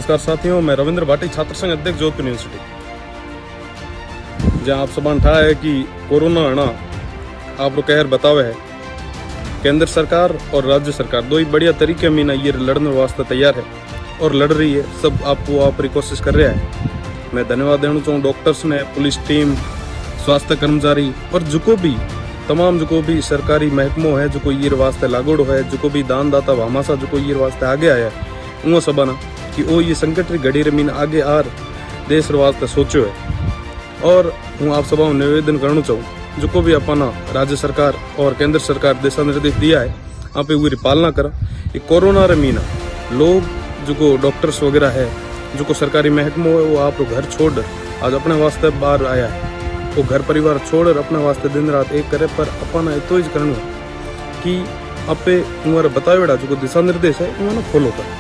नमस्कार साथियों, मैं रविंद्र भाटी, छात्र संघ अध्यक्ष जोधपुर यूनिवर्सिटी। जहाँ आप सब ठा है कि कोरोना आना आप कहर बतावे है, केंद्र सरकार और राज्य सरकार दो ही बढ़िया तरीके में ना ये लड़ने वास्ते तैयार है और लड़ रही है। सब आपको आप कोशिश कर रहा है। मैं धन्यवाद देना चाहूँ डॉक्टर्स ने, पुलिस टीम, स्वास्थ्य कर्मचारी और जो भी तमाम जो भी सरकारी महकमों है जो ये वास्ते लागोड़ो है, जो भी दानदाता भामाशा जो ये वास्ते आगे आया है, उन सबा ना कि वो ये संकट री घड़ी रमीन आगे आर देश वास्ते सोचो है। और हूँ आप सबा निवेदन करना चाहूँ जो भी अपना राज्य सरकार और केंद्र सरकार दिशा निर्देश दिया है आप पूरी पालना करा। ये कोरोना रे मीना लोग जो डॉक्टर्स वगैरह है, जो सरकारी महकमों है, वो आप घर छोड़ आज अपने वास्ते बाहर आया है। वो घर परिवार छोड़ अपने वास्ते दिन रात एक करे, पर अपना तो ही करना कि आपे उम्र बतावेड़ा जो दिशा निर्देश है उन्होंने फॉलो कर।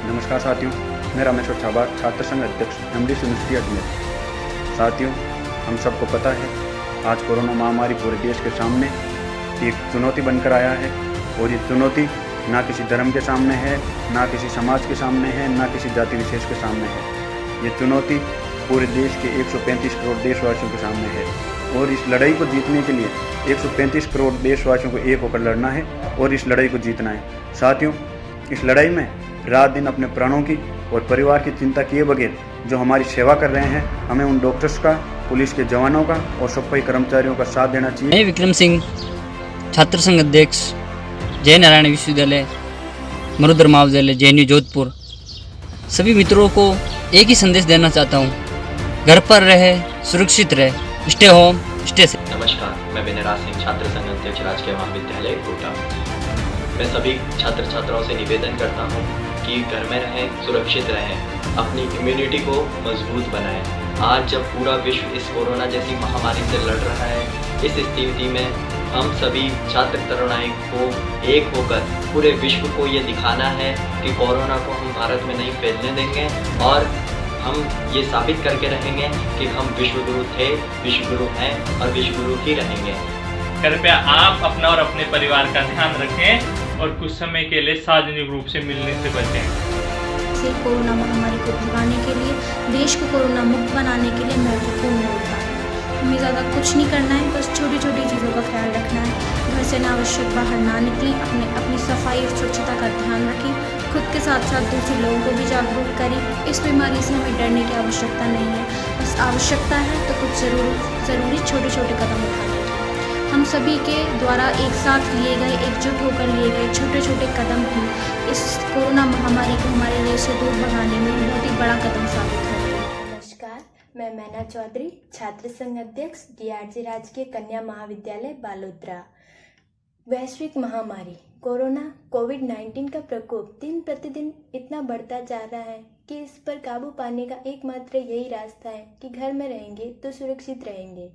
नमस्कार साथियों, मैं रामेश्वर छाबा, छात्र संघ अध्यक्ष एमडी यूनिवर्सिटी अजमेर। साथियों, हम सबको पता है आज कोरोना महामारी पूरे देश के सामने एक चुनौती बनकर आया है और ये चुनौती ना किसी धर्म के सामने है, ना किसी समाज के सामने है, ना किसी जाति विशेष के सामने है। ये चुनौती पूरे देश के 135 करोड़ देशवासियों के सामने है और इस लड़ाई को जीतने के लिए 135 करोड़ देशवासियों को एक होकर लड़ना है और इस लड़ाई को जीतना है। साथियों, इस लड़ाई में रात दिन अपने प्राणों की और परिवार की चिंता किए बगैर जो हमारी सेवा कर रहे हैं, हमें उन डॉक्टर्स का, पुलिस के जवानों का और सफाई कर्मचारियों का साथ देना चाहिए। मैं विक्रम सिंह, छात्र संघ अध्यक्ष, जय नारायण विश्वविद्यालय, मरुधर महाविद्यालय, JNU जोधपुर। सभी मित्रों को एक ही संदेश देना चाहता हूँ, घर पर रहे, सुरक्षित रहे, स्टे होम स्टे सेफ। नमस्कार, मैं विनयराज सिंह, छात्र संघ अध्यक्ष, राजकीय महाविद्यालय कोटा। मैं सभी छात्र छात्राओं से निवेदन करता हूँ कि घर में रहें, सुरक्षित रहें, अपनी इम्यूनिटी को मजबूत बनाएं। आज जब पूरा विश्व इस कोरोना जैसी महामारी से लड़ रहा है, इस स्थिति में हम सभी छात्र तरुणाई को एक होकर पूरे विश्व को ये दिखाना है कि कोरोना को हम भारत में नहीं फैलने देंगे और हम ये साबित करके रहेंगे कि हम विश्वगुरु थे, विश्वगुरु हैं और विश्वगुरु ही रहेंगे। कृपया आप अपना और अपने परिवार का ध्यान रखें और कुछ समय के लिए सार्वजनिक रूप से मिलने से बचें। कोरोना महामारी को भगाने के लिए, देश को कोरोना मुक्त बनाने के लिए महत्वपूर्ण योगदान है। हमें ज़्यादा कुछ नहीं करना है, बस छोटी छोटी चीज़ों का ख्याल रखना है। घर से अनावश्यक बाहर ना निकलें, अपनी सफाई और स्वच्छता का ध्यान रखें, खुद के साथ साथ दूसरे लोगों को भी जागरूक करें। इस बीमारी से हमें डरने की आवश्यकता नहीं है, बस आवश्यकता है तो कुछ ज़रूरी छोटे छोटे कदम उठाने की। हम सभी के द्वारा एक साथ लिए गए, एकजुट होकर लिए गए छोटे छोटे कदम ही इस कोरोना महामारी को हमारे देश से दूर भगाने में बहुत ही बड़ा कदम साबित होंगे। नमस्कार, मैं मैना चौधरी, छात्र संघ अध्यक्ष, DRG राजकीय कन्या महाविद्यालय बालोतरा। वैश्विक महामारी कोरोना कोविड-19 का प्रकोप दिन प्रतिदिन इतना बढ़ता जा रहा है कि इस पर काबू पाने का एकमात्र यही रास्ता है कि घर में रहेंगे तो सुरक्षित रहेंगे।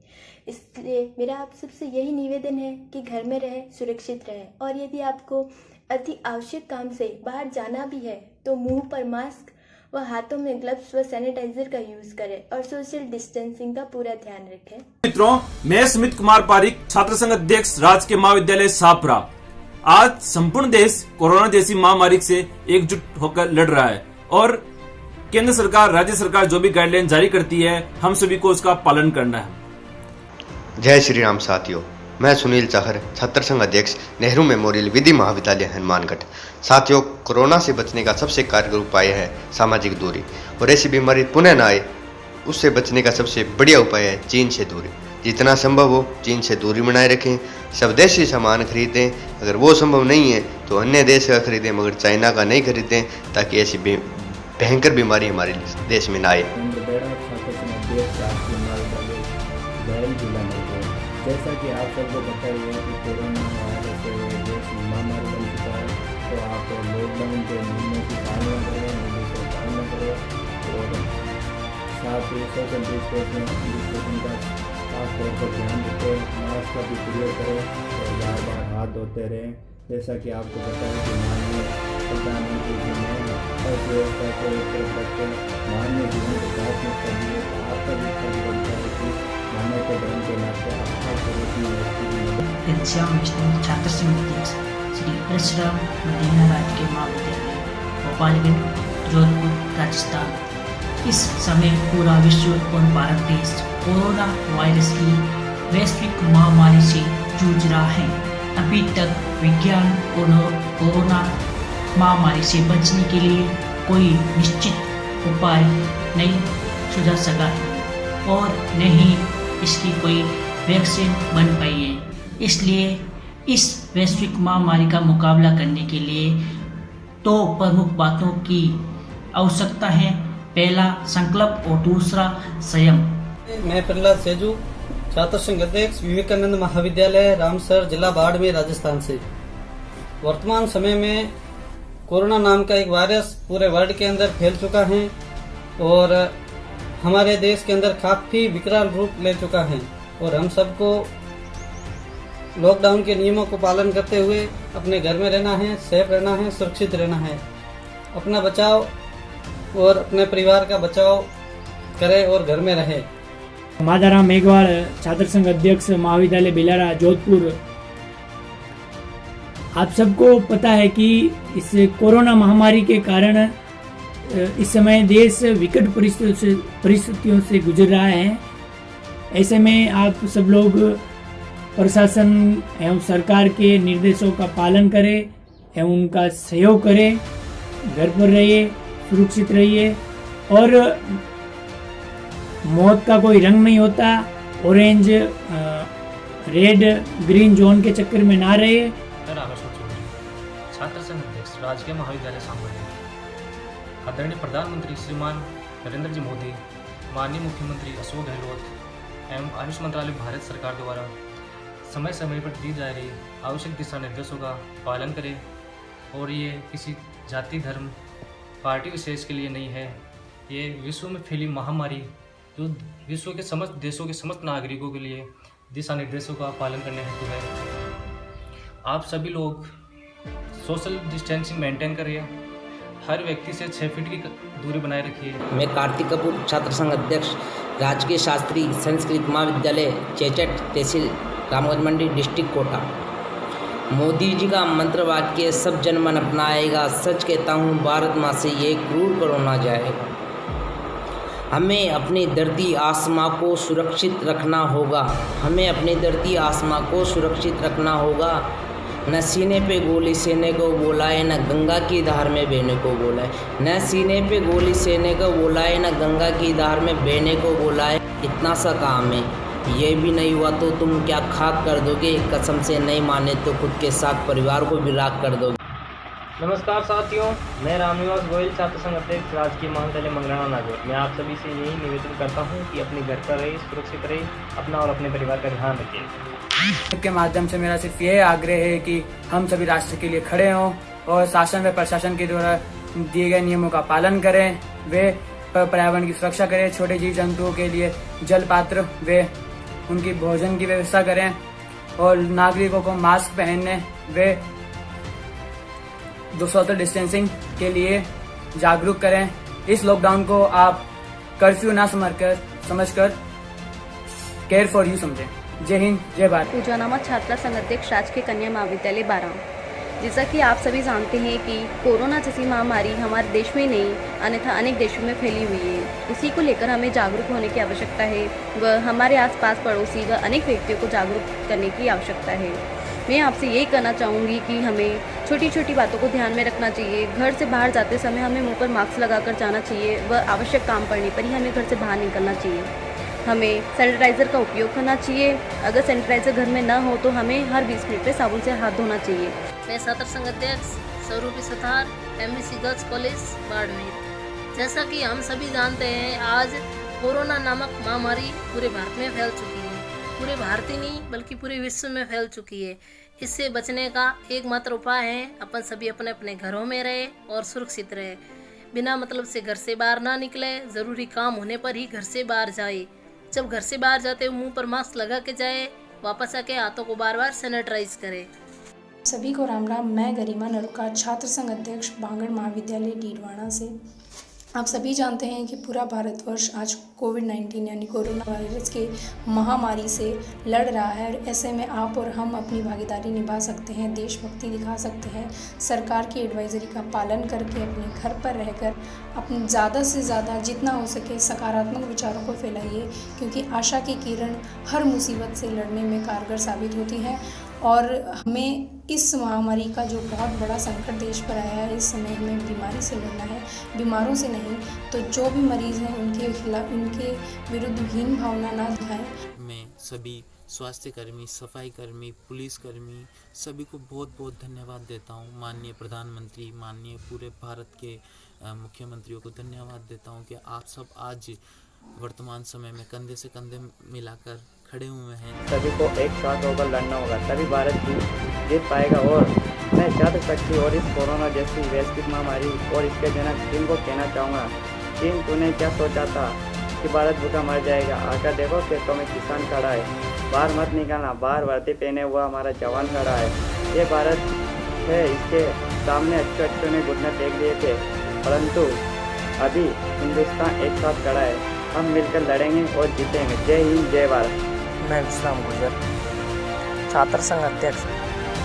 इसलिए मेरा आप सबसे यही निवेदन है कि घर में रहे, सुरक्षित रहे और यदि आपको अति आवश्यक काम से बाहर जाना भी है तो मुंह पर मास्क व हाथों में ग्लव्स व सैनिटाइजर का यूज करें और सोशल डिस्टेंसिंग का पूरा ध्यान रखें। मित्रों, मैं सुमित कुमार पारिक, छात्र संघ अध्यक्ष, राजकीय महाविद्यालय शाहपुरा। आज संपूर्ण देश कोरोना जैसी महामारी से एकजुट होकर लड़ रहा है और केंद्र सरकार, राज्य सरकार जो भी गाइडलाइन जारी करती है, हम सभी को उसका पालन करना है। जय श्री राम साथियों, मैं सुनील चाहर, छात्र संघ अध्यक्ष, नेहरू मेमोरियल विधि महाविद्यालय हनुमानगढ़। साथियों, कोरोना से बचने का सबसे कारगर उपाय है सामाजिक दूरी और ऐसी बीमारी पुनः न आए उससे बचने का सबसे बढ़िया उपाय है चीन से दूरी। जितना संभव हो चीन से दूरी बनाए रखें, स्वदेशी सामान खरीदें, अगर वो संभव नहीं है तो अन्य देश का खरीदें मगर चाइना का नहीं खरीदें ताकि ऐसी भयंकर बीमारी हमारे देश में ना आए। जैसा कि आप सबको पता ही है कि कोरोना वायरस देश महामारी बन चुका है, तो आप लॉकडाउन के नियमों की पालना करें, निर्देशों की पालना करें और साथ ही सोशल डिस्टेंसिंग का खास तौर पर ध्यान रखें, मास्क का भी प्रयोग करें और बार बार हाथ धोते रहें। जैसा कि आपको पता है कि माननीय प्रधानमंत्री जी ने अर्थव्यवस्था को एक तरफ रखकर मानवीय जीवन को प्राथमिकता दी है, तो आपका भी फर्ज बनता है कि मानव के धर्म के नाते आपका जरूरत छात्र संघ अध्यक्ष श्री परशुराम मदीना राजकीय महाविद्यालय भोपालगढ़। जोधपुर, राजस्थान। इस समय पूरा विश्व और भारत देश कोरोना वायरस की वैश्विक महामारी से जूझ रहा है। अभी तक विज्ञान कोरोना महामारी से बचने के लिए कोई निश्चित उपाय नहीं सुझा सका है और न ही इसकी कोई वैक्सीन बन पाई है। इसलिए इस वैश्विक महामारी का मुकाबला करने के लिए दो प्रमुख बातों की आवश्यकता है। पहला संकल्प और दूसरा संयम। मैं प्रहलाद सेजू, छात्र संघ अध्यक्ष, विवेकानंद महाविद्यालय, रामसर, जिला बाड़मेर, राजस्थान से। वर्तमान समय में कोरोना नाम का एक वायरस पूरे वर्ल्ड के अंदर फैल चुका है और हमारे देश के अंदर काफी विकराल रूप ले चुका है और हम सबको लॉकडाउन के नियमों को पालन करते हुए अपने घर में रहना है, सेफ रहना है, सुरक्षित रहना है। अपना बचाव और अपने परिवार का बचाव करें और घर में रहे। माधाराम मेघवाल, छात्र संघ अध्यक्ष, महाविद्यालय बिलारा, जोधपुर। आप सबको पता है कि इस कोरोना महामारी के कारण इस समय देश विकट परिस्थितियों से गुजर रहा है। ऐसे में आप सब लोग प्रशासन एवं सरकार के निर्देशों का पालन करें एवं उनका सहयोग करें। घर पर रहिए, सुरक्षित रहिए और मौत का कोई रंग नहीं होता। ऑरेंज, रेड, ग्रीन जोन के चक्कर में ना रहे। छात्र संघ अध्यक्ष, राजकीय महाविद्यालय सांभर। आदरणीय प्रधानमंत्री श्रीमान नरेंद्र जी मोदी, माननीय मुख्यमंत्री अशोक गहलोत एवं आयुष मंत्रालय भारत सरकार द्वारा समय समय पर दी जा रही आवश्यक दिशा निर्देशों का पालन करें और ये किसी जाति, धर्म, पार्टी विशेष के लिए नहीं है। ये विश्व में फैली महामारी जो विश्व के समस्त देशों के समस्त नागरिकों के लिए दिशा निर्देशों का पालन करने हेतु है। आप सभी लोग सोशल डिस्टेंसिंग मेंटेन करिए, हर व्यक्ति से 6 फीट की दूरी बनाए रखिए। मैं कार्तिक कपूर, छात्र संघ अध्यक्ष, राजकीय शास्त्री संस्कृत महाविद्यालय, चेचट, तहसील रामगंज मंडी, डिस्ट्रिक्ट कोटा। मोदी जी का मंत्र वाक्य सब जन मन अपनाएगा। सच कहता हूँ, भारत माँ से ये क्रूर कोरोना जाएगा। हमें अपनी धरती आसमां को सुरक्षित रखना होगा। हमें अपनी धरती आसमां को सुरक्षित रखना होगा। न सीने पे गोली सेने को बोला है, न गंगा की धार में बहने को बोला है। न सीने पे गोली सेने को बोला है, न गंगा की धार में बहने को बोला है। इतना सा काम है। ये भी नहीं हुआ तो तुम क्या खाक कर दोगे? कसम से नहीं माने तो खुद के साथ परिवार को भी राख कर दोगे। नमस्कार साथियों, मैं रामनिवास गोयल, छात्र संघ अध्यक्ष, राजकीय महाविद्यालय मंगलाना नागौर। मैं आप सभी से यही निवेदन करता हूं कि अपने घर पर रहिए, सुरक्षित रहिए, अपना और अपने परिवार का ध्यान रखिए। के माध्यम से मेरा सिर्फ यह आग्रह है कि हम सभी राष्ट्र के लिए खड़े हों और शासन व प्रशासन के द्वारा दिए गए नियमों का पालन करें। वे पर्यावरण की सुरक्षा करें, छोटे जीव जंतुओं के लिए जल पात्र व उनकी भोजन की व्यवस्था करें और नागरिकों को मास्क पहनने व सोशल डिस्टेंसिंग के लिए जागरूक करें। इस लॉकडाउन को आप कर्फ्यू ना समझकर केयर फॉर यू समझें। जय हिंद, जय भारत। पूजा नामा, छात्रा संघ अध्यक्ष, राजकीय कन्या महाविद्यालय 12। जैसा कि आप सभी जानते हैं कि कोरोना जैसी महामारी हमारे देश में नहीं अन्यथा अनेक देशों में फैली हुई है। इसी को लेकर हमें जागरूक होने की आवश्यकता है व हमारे आसपास पड़ोसी व अनेक व्यक्तियों को जागरूक करने की आवश्यकता है। मैं आपसे यही कहना चाहूँगी कि हमें छोटी छोटी बातों को ध्यान में रखना चाहिए। घर से बाहर जाते समय हमें मुंह पर मास्क लगाकर जाना चाहिए व आवश्यक काम पड़ने पर ही हमें घर से बाहर निकलना चाहिए। हमें सैनिटाइज़र का उपयोग करना चाहिए। अगर सैनिटाइज़र घर में ना हो तो हमें हर 20 मिनट पे साबुन से हाथ धोना चाहिए। मैं छात्र संघ अध्यक्ष स्वरूपी सथार, MBC गर्ल्स कॉलेज बाड़मेर। जैसा कि हम सभी जानते हैं, आज कोरोना नामक महामारी पूरे भारत में फैल चुकी है। पूरे भारत ही नहीं बल्कि पूरे विश्व में फैल चुकी है। इससे बचने का एकमात्र उपाय है अपन सभी अपने अपने घरों में रहे और सुरक्षित रहे। बिना मतलब से घर से बाहर ना निकले, ज़रूरी काम होने पर ही घर से बाहर जाए। जब घर से बाहर जाते हुए मुंह पर मास्क लगा के जाए, वापस आके हाथों को बार बार सैनिटाइज करें। सभी को राम राम। मैं गरिमा नरुका, छात्र संघ अध्यक्ष, बांगड़ महाविद्यालय डीडवाना से। आप सभी जानते हैं कि पूरा भारतवर्ष आज कोविड-19 यानी कोरोना वायरस के महामारी से लड़ रहा है। ऐसे में आप और हम अपनी भागीदारी निभा सकते हैं, देशभक्ति दिखा सकते हैं, सरकार की एडवाइजरी का पालन करके अपने घर पर रहकर अपने ज़्यादा से ज़्यादा जितना हो सके सकारात्मक विचारों को फैलाइए, क्योंकि आशा की किरण हर मुसीबत से लड़ने में कारगर साबित होती है। और हमें इस महामारी का जो बहुत बड़ा संकट देश पर आया है, इस समय हमें बीमारी से लड़ना है, बीमारों से नहीं। तो जो भी मरीज़ हैं उनके विरुद्ध हीन भावना ना दिखाएं। मैं सभी स्वास्थ्य कर्मी, सफाई कर्मी, पुलिस कर्मी सभी को बहुत बहुत धन्यवाद देता हूँ। माननीय प्रधानमंत्री, माननीय पूरे भारत के मुख्यमंत्रियों को धन्यवाद देता हूँ कि आप सब आज वर्तमान समय में कंधे से कंधे मिलाकर खड़े हुए हैं। सभी को एक साथ होकर लड़ना होगा, तभी भारत जीत पाएगा। और मैं छात्र शक्ति और इस कोरोना जैसी वैश्विक महामारी और इसके जनक चीन को कहना चाहूँगा, चीन तूने क्या सोचा था कि भारत भूखा मर जाएगा? आकर देखो खेतों में किसान खड़ा है, बाहर मत निकलना, बाहर वर्दी पहने हुआ हमारा जवान खड़ा है। ये भारत है, इसके सामने अच्छे ने घुटने फेंक दिए थे, परंतु अभी हिंदुस्तान एक साथ खड़ा है। हम मिलकर लड़ेंगे और जीतेंगे। जय हिंद, जय भारत। मैं विश्राम गुर्जर, छात्र संघ अध्यक्ष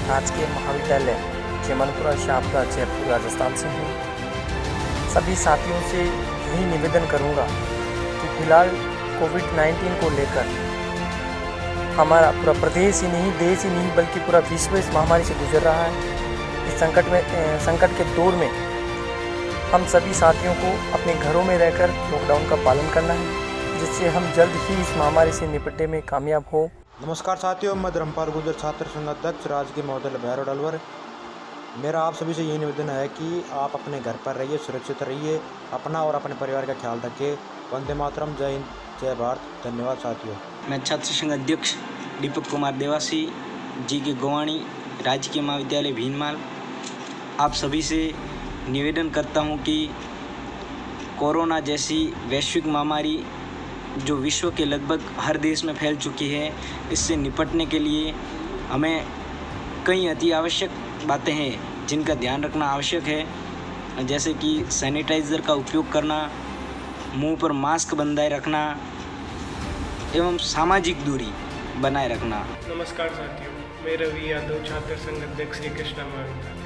राजकीय महाविद्यालय चेमनपुरा शाहपुरा जयपुर राजस्थान से हूँ। सभी साथियों से यही निवेदन करूँगा कि फिलहाल कोविड-19 को लेकर हमारा पूरा प्रदेश ही नहीं, देश ही नहीं, बल्कि पूरा विश्व इस महामारी से गुजर रहा है। इस संकट के दौर में हम सभी साथियों को अपने घरों में रहकर लॉकडाउन का पालन करना है, जिससे हम जल्द ही इस महामारी से निपटने में कामयाब हो। नमस्कार साथियों, मैं धर्मपाल गुर्जर, छात्र संघ अध्यक्ष राजकीय महाविद्यालय भैरव डलवर। मेरा आप सभी से यही निवेदन है कि आप अपने घर पर रहिए, सुरक्षित रहिए, अपना और अपने परिवार का ख्याल रखिए। वंदे मातरम, जय हिंद, जय भारत। धन्यवाद साथियों। मैं छात्र संघ अध्यक्ष दीपक कुमार देवासी जी के गोवाणी, राजकीय महाविद्यालय भीनमाल। आप सभी से निवेदन करता हूं कि कोरोना जैसी वैश्विक महामारी जो विश्व के लगभग हर देश में फैल चुकी है, इससे निपटने के लिए हमें कई अति आवश्यक बातें हैं जिनका ध्यान रखना आवश्यक है, जैसे कि सैनिटाइज़र का उपयोग करना, मुंह पर मास्क बंधाए रखना एवं सामाजिक दूरी बनाए रखना। नमस्कार साथियों, मैं रवि यादव, छात्र संघ अध्यक्ष श्री कृष्णा महाविद्यालय।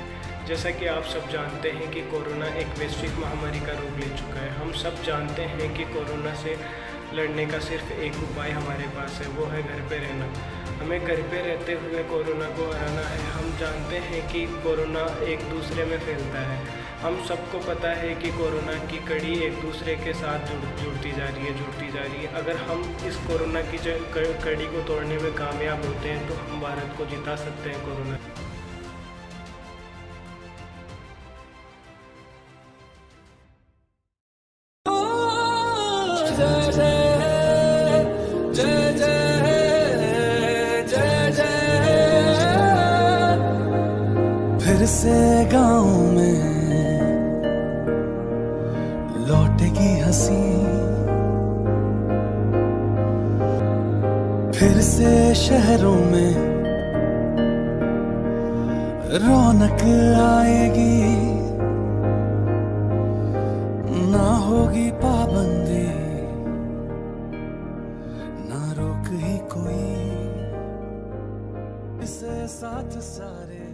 जैसा कि आप सब जानते हैं कि कोरोना एक वैश्विक महामारी का रूप ले चुका है। हम सब जानते हैं कि कोरोना से लड़ने का सिर्फ एक उपाय हमारे पास है, वो है घर पे रहना। हमें घर पे रहते हुए कोरोना को हराना है। हम जानते हैं कि कोरोना एक दूसरे में फैलता है। हम सबको पता है कि कोरोना की कड़ी एक दूसरे के साथ जुड़ती जा रही है। अगर हम इस कोरोना की कड़ी को तोड़ने में कामयाब होते हैं तो हम भारत को जिता सकते हैं कोरोना। फिर से गाँव में लौटेगी हंसी, फिर से शहरों में रौनक आएगी। ना होगी पाबंदी, ना रोक ही कोई, इसे साथ सारे